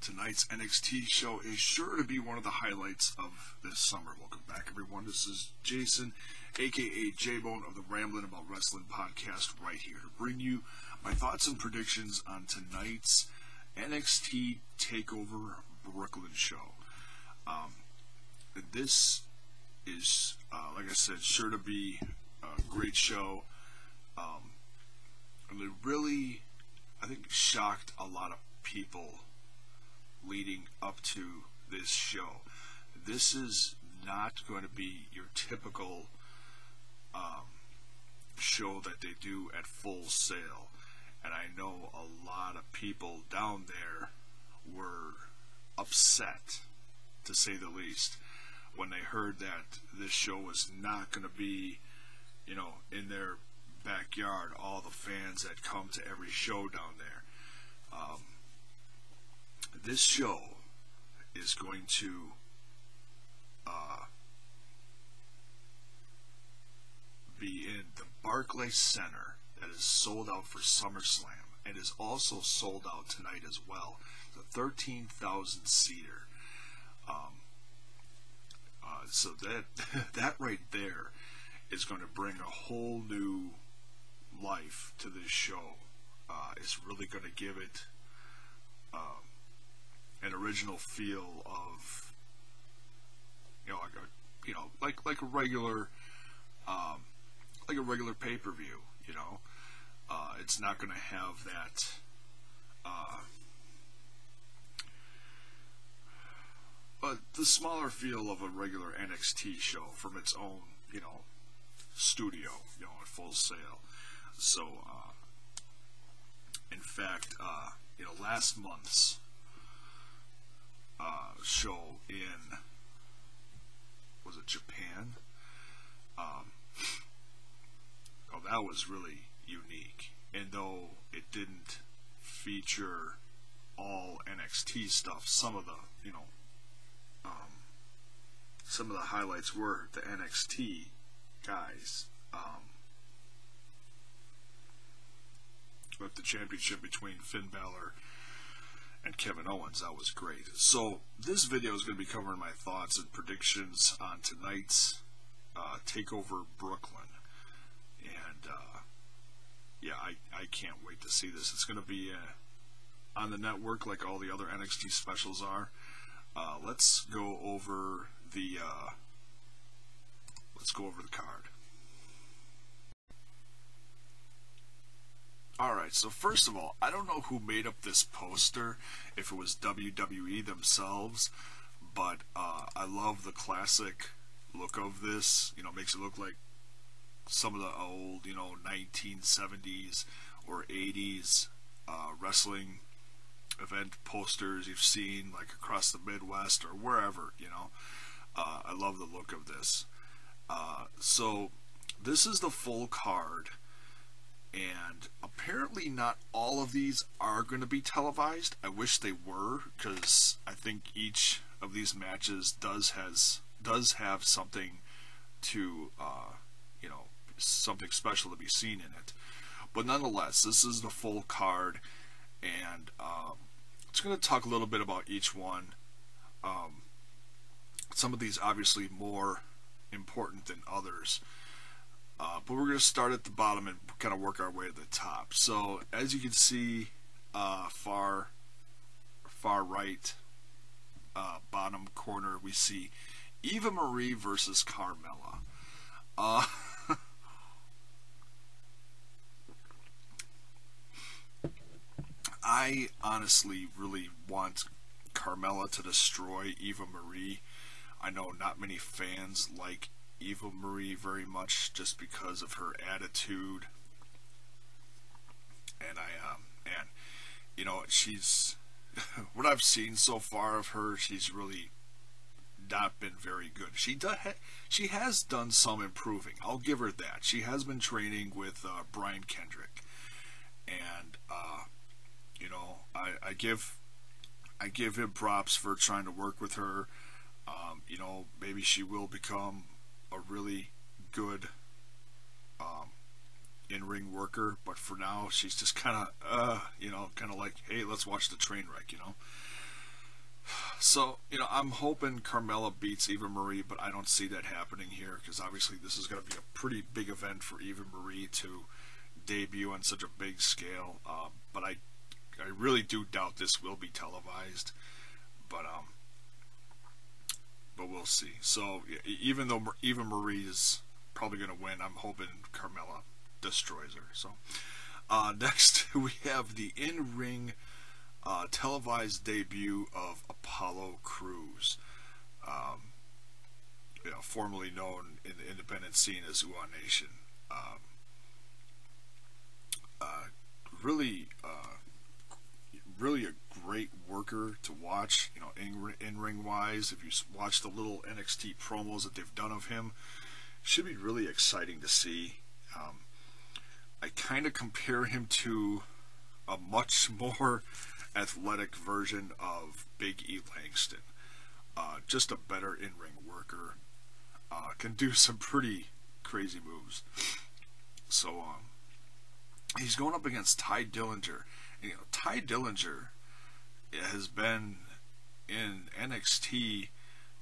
Tonight's NXT show is sure to be one of the highlights of this summer. Welcome back, everyone. This is Jason, aka J-Bone of the Ramblin' About Wrestling podcast, right here to bring you my thoughts and predictions on tonight's NXT Takeover Brooklyn show. This is, like I said, sure to be a great show. And it really, I think, shocked a lot of people leading up to this show. This is not going to be your typical show that they do at Full Sail. And I know a lot of people down there were upset, to say the least, when they heard that this show was not going to be, in their backyard, all the fans that come to every show down there. This show is going to be in the Barclays Center that is sold out for SummerSlam and is also sold out tonight as well. The 13,000 seater. So that right there is going to bring a whole new life to this show. It's really going to give it an original feel of, like a regular pay-per-view. It's not going to have that but the smaller feel of a regular NXT show from its own, studio, at Full Sail. So, in fact, last month's show in, was it Japan? That was really unique. And though it didn't feature all NXT stuff, some of the highlights were the NXT guys. With the championship between Finn Balor and Kevin Owens, that was great. So this video is going to be covering my thoughts and predictions on tonight's Takeover Brooklyn. And I can't wait to see this. It's going to be on the network like all the other NXT specials are. Let's go over the card. Alright, so first of all, I don't know who made up this poster, if it was WWE themselves, but I love the classic look of this. Makes it look like some of the old, 1970s or 80s wrestling event posters you've seen, like across the Midwest or wherever, I love the look of this. So this is the full card. And apparently not all of these are going to be televised. I wish they were, because I think each of these matches does have something to, something special to be seen in it. But nonetheless, this is the full card, and it's going to talk a little bit about each one. Some of these obviously more important than others. But we're going to start at the bottom and kind of work our way to the top. So as you can see, far right bottom corner, we see Eva Marie versus Carmella. I honestly really want Carmella to destroy Eva Marie. I know not many fans like Eva Marie very much, just because of her attitude, and she's what I've seen so far of her, she's really not been very good. She has done some improving, I'll give her that. She has been training with Brian Kendrick, and I give him props for trying to work with her. Maybe she will become a really good in-ring worker, but for now she's just kind of like, hey, let's watch the train wreck. So, I'm hoping Carmella beats Eva Marie, but I don't see that happening here because obviously this is going to be a pretty big event for Eva Marie to debut on such a big scale. But I really do doubt this will be televised. But we'll see. So even though Eva Marie is probably going to win, I'm hoping Carmella destroys her. So next we have the in-ring televised debut of Apollo Crews, formerly known in the independent scene as Uwa Nation. Really, really a great worker to watch. In-ring wise, if you watch the little NXT promos that they've done of him, should be really exciting to see. I kind of compare him to a much more athletic version of Big E Langston. Just a better in-ring worker. Can do some pretty crazy moves. So he's going up against Ty Dillinger. And, Ty Dillinger has been in NXT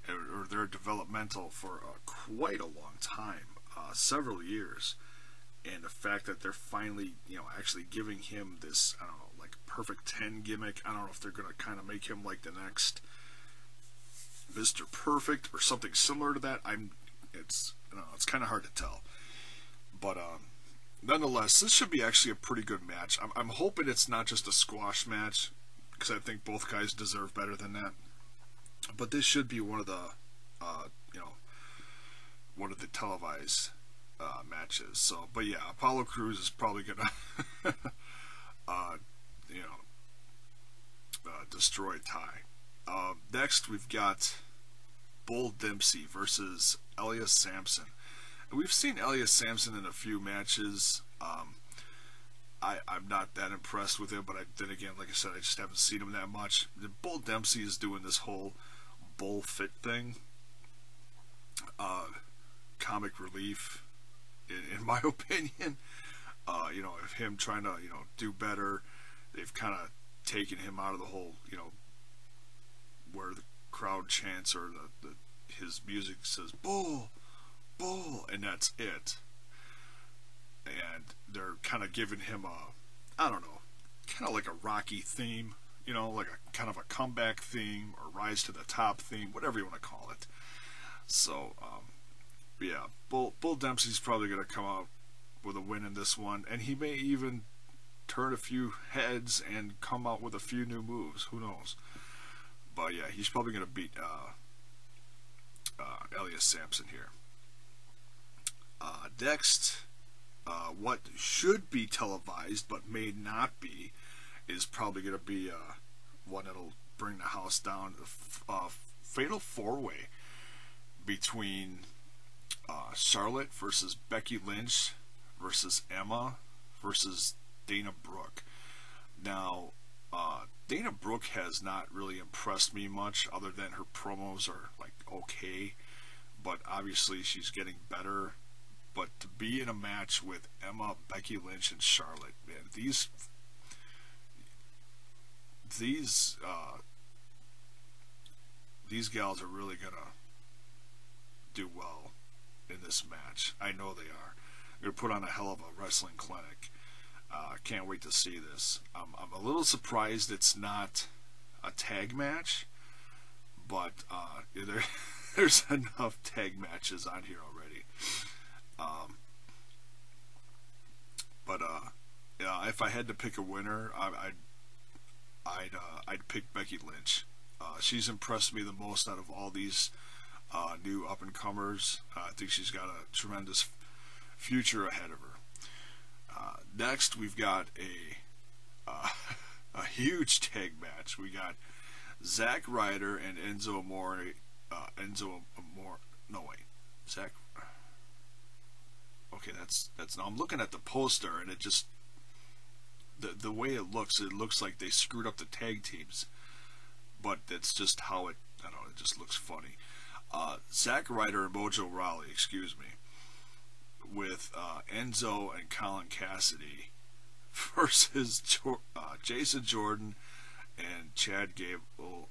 or their developmental for quite a long time, several years. And the fact that they're finally, actually giving him this, I don't know, like perfect 10 gimmick. I don't know if they're going to kind of make him like the next Mr. Perfect or something similar to that. It's kind of hard to tell. But nonetheless, this should be actually a pretty good match. I'm hoping it's not just a squash match because I think both guys deserve better than that. But this should be one of the, one of the televised matches. So, but yeah, Apollo Crews is probably gonna, destroy Ty. Next, we've got Bull Dempsey versus Elias Sampson. And we've seen Elias Sampson in a few matches. I'm not that impressed with him, but then again, like I said, I just haven't seen him that much. Bull Dempsey is doing this whole bull fit thing. Comic relief, in my opinion. Of him trying to, do better. They've kind of taken him out of the whole, where the crowd chants or his music says bull, bull, and that's it. And they're kind of giving him I don't know, kind of like a Rocky theme, like a kind of a comeback theme or rise to the top theme, whatever you want to call it. So, yeah, Bull Dempsey's probably going to come out with a win in this one, and he may even turn a few heads and come out with a few new moves. Who knows? But yeah, he's probably going to beat Elias Sampson here. Next, what should be televised but may not be is probably going to be one that'll bring the house down. Fatal 4-way between Charlotte versus Becky Lynch versus Emma versus Dana Brooke. Now, Dana Brooke has not really impressed me much, other than her promos are like okay, but obviously she's getting better. But to be in a match with Emma, Becky Lynch, and Charlotte, man, these gals are really gonna do well in this match. I know they are. They're gonna put on a hell of a wrestling clinic. Can't wait to see this. I'm a little surprised it's not a tag match, but there's enough tag matches on here already. If I had to pick a winner, I'd pick Becky Lynch. She's impressed me the most out of all these new up and comers. I think she's got a tremendous future ahead of her. Next, we've got a huge tag match. We got Zack Ryder and Enzo Amore. Zack. Okay, that's. Now I'm looking at the poster, and it just the way it looks like they screwed up the tag teams. But that's just how it. I don't know. It just looks funny. Zack Ryder and Mojo Rawley, excuse me, with Enzo and Colin Cassidy versus Jason Jordan and Chad Gable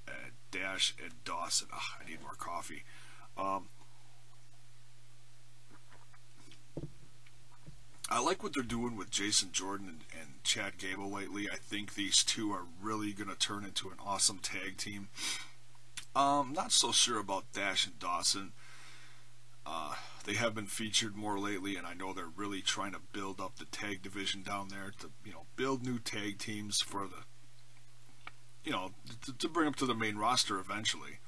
and Dash and Dawson. I need more coffee. I like what they're doing with Jason Jordan and Chad Gable lately. I think these two are really going to turn into an awesome tag team. Not so sure about Dash and Dawson. They have been featured more lately, and I know they're really trying to build up the tag division down there to, build new tag teams for the, to bring up to the main roster eventually.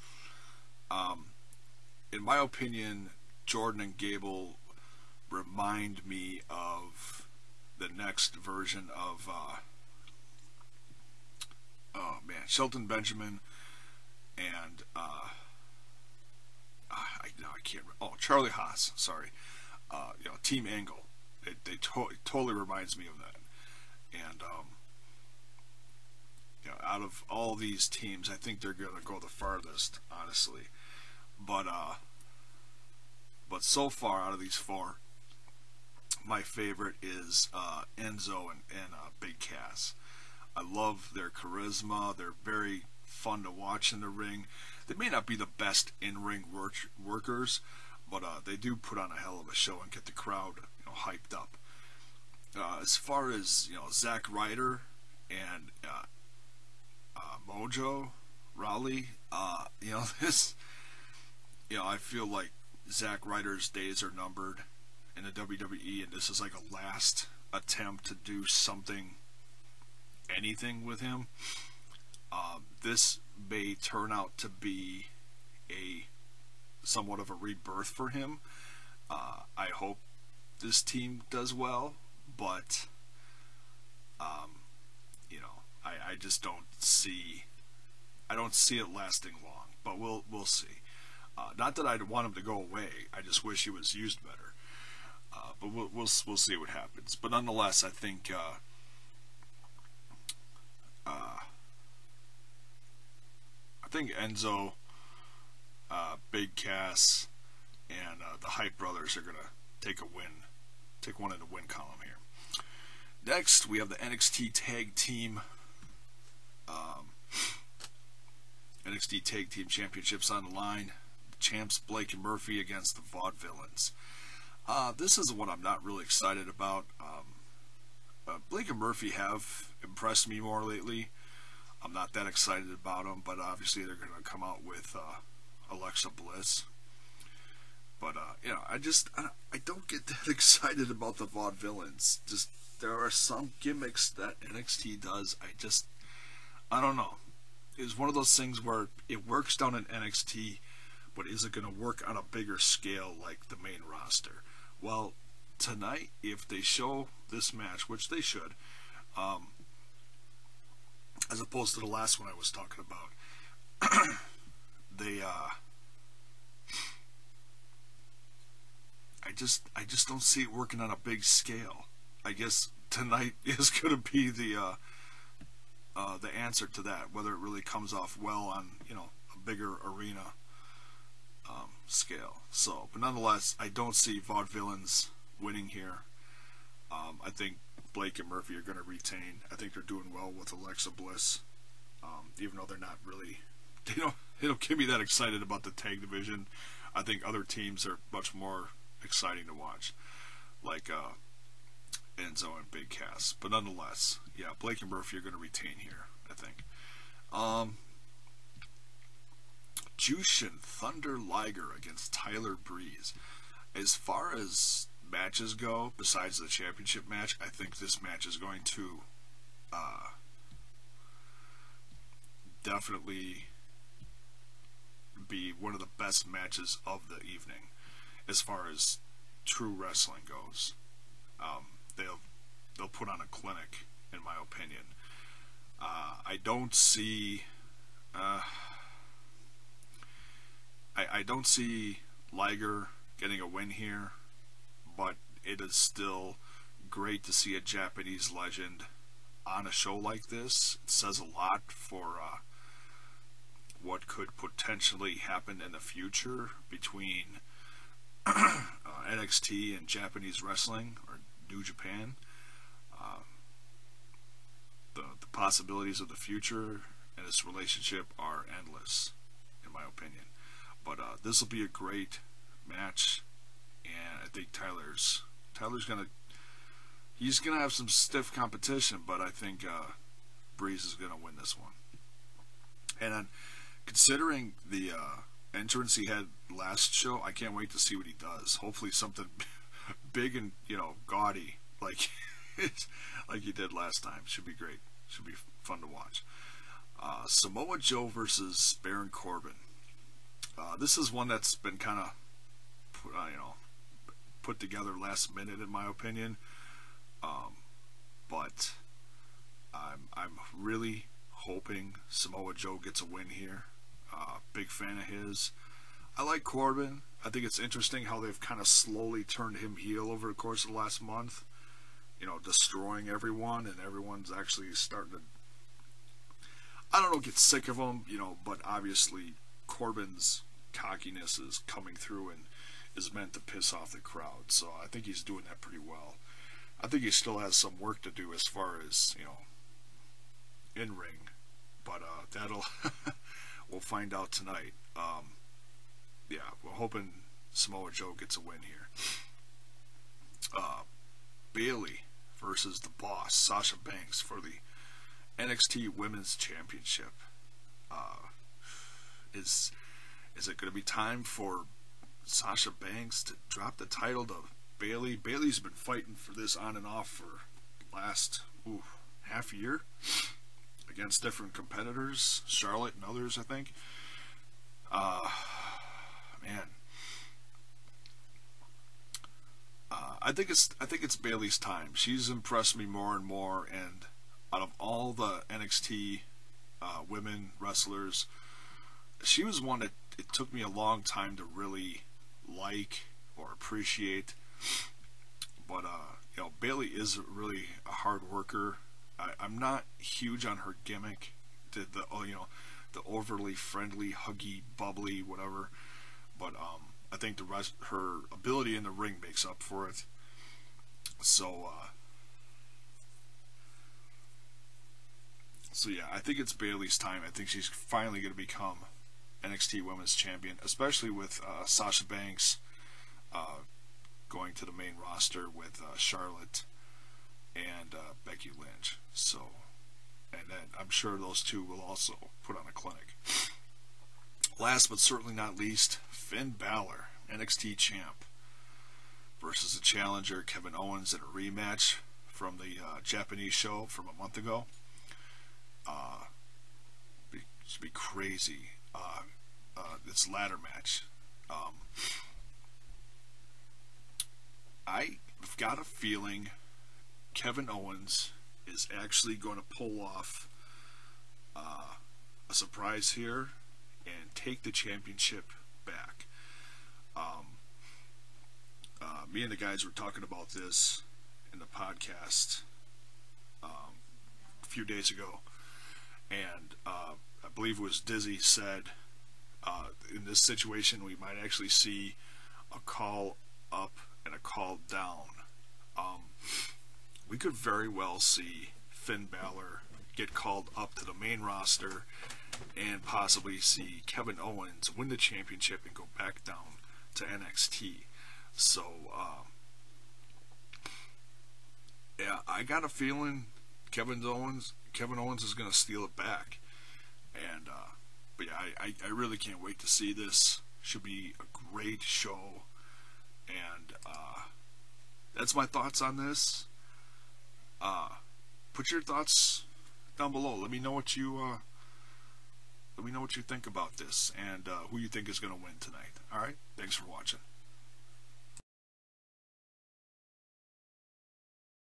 In my opinion, Jordan and Gable remind me of the next version of, Shelton Benjamin and, I can't. Charlie Haas. Sorry. Team Angle. It totally reminds me of that. And out of all these teams, I think they're gonna go the farthest, honestly. But so far out of these four, my favorite is Enzo and Big Cass. I love their charisma. They're very fun to watch in the ring. They may not be the best in-ring workers, but they do put on a hell of a show and get the crowd, hyped up. As far as Zack Ryder and Mojo Rawley, this, I feel like Zack Ryder's days are numbered in the WWE, and this is like a last attempt to do anything with him. This may turn out to be somewhat of a rebirth for him. I hope this team does well, but I just don't see it lasting long. But we'll see. Not that I'd want him to go away. I just wish he was used better. But we'll see what happens. But nonetheless, I think Enzo, Big Cass, and the Hype Brothers are gonna take one in the win column here. Next, we have the NXT Tag Team Championships on the line. The champs Blake and Murphy against the Vaudevillains. This is one I'm not really excited about. Blake and Murphy have impressed me more lately. I'm not that excited about them, but obviously they're going to come out with Alexa Bliss. But I don't get that excited about the Vaudevillains. Just there are some gimmicks that NXT does. I don't know. It's one of those things where it works down in NXT, but is it going to work on a bigger scale like the main roster? Well, tonight, if they show this match, which they should, as opposed to the last one I was talking about, I just don't see it working on a big scale. I guess tonight is going to be the answer to that, whether it really comes off well on a bigger arena scale. So, but nonetheless, I don't see Vaudevillains winning here. I think Blake and Murphy are going to retain. I think they're doing well with Alexa Bliss, even though they're not really, they don't get me that excited about the tag division. I think other teams are much more exciting to watch, like Enzo and Big Cass. But nonetheless, yeah, Blake and Murphy are going to retain here, I think. Jushin Thunder Liger against Tyler Breeze. As far as matches go, besides the championship match, I think this match is going to definitely be one of the best matches of the evening as far as true wrestling goes. They'll put on a clinic, in my opinion. I don't see I don't see Liger getting a win here, but it is still great to see a Japanese legend on a show like this. It says a lot for what could potentially happen in the future between NXT and Japanese wrestling, or New Japan. The possibilities of the future, and this relationship are endless, in my opinion. But this will be a great match, and I think Tyler's he's gonna have some stiff competition, but I think Breeze is gonna win this one. And then, considering the entrance he had last show, I can't wait to see what he does. Hopefully something big and gaudy like like he did last time. Should be great. Should be fun to watch. Samoa Joe versus Baron Corbin. This is one that's been kind of put together last minute, in my opinion. But I'm really hoping Samoa Joe gets a win here. Big fan of his. I like Corbin. I think it's interesting how they've kind of slowly turned him heel over the course of the last month. Destroying everyone, and everyone's actually starting to, I don't know, get sick of him, but obviously Corbin's cockiness is coming through and is meant to piss off the crowd. So I think he's doing that pretty well. I think he still has some work to do as far as, in ring, but that'll we'll find out tonight. Yeah, we're hoping Samoa Joe gets a win here. Bayley versus the Boss, Sasha Banks, for the NXT Women's Championship. Is it going to be time for Sasha Banks to drop the title to Bayley? Bayley's been fighting for this on and off for the last half year against different competitors, Charlotte and others, I think. Man, I think it's Bayley's time. She's impressed me more and more, and out of all the NXT women wrestlers, she was one that it took me a long time to really like or appreciate. But Bayley is really a hard worker. I'm not huge on her gimmick, the overly friendly, huggy, bubbly, whatever. But I think her ability in the ring makes up for it. So yeah, I think it's Bayley's time. I think she's finally going to become NXT Women's Champion, especially with Sasha Banks going to the main roster with Charlotte and Becky Lynch. So, and then I'm sure those two will also put on a clinic. Last but certainly not least, Finn Balor, NXT champ, versus the challenger Kevin Owens in a rematch from the Japanese show from a month ago. It should be crazy. This ladder match. I've got a feeling Kevin Owens is actually going to pull off a surprise here and take the championship back. Me and the guys were talking about this in the podcast a few days ago, and I believe it was Dizzy said in this situation we might actually see a call up and a call down. We could very well see Finn Balor get called up to the main roster and possibly see Kevin Owens win the championship and go back down to NXT. So, yeah, I got a feeling Kevin Owens is going to steal it back. And, but yeah, I really can't wait to see this. Should be a great show. And, that's my thoughts on this. Put your thoughts down below. Let me know what you think about this and who you think is going to win tonight. All right? Thanks for watching.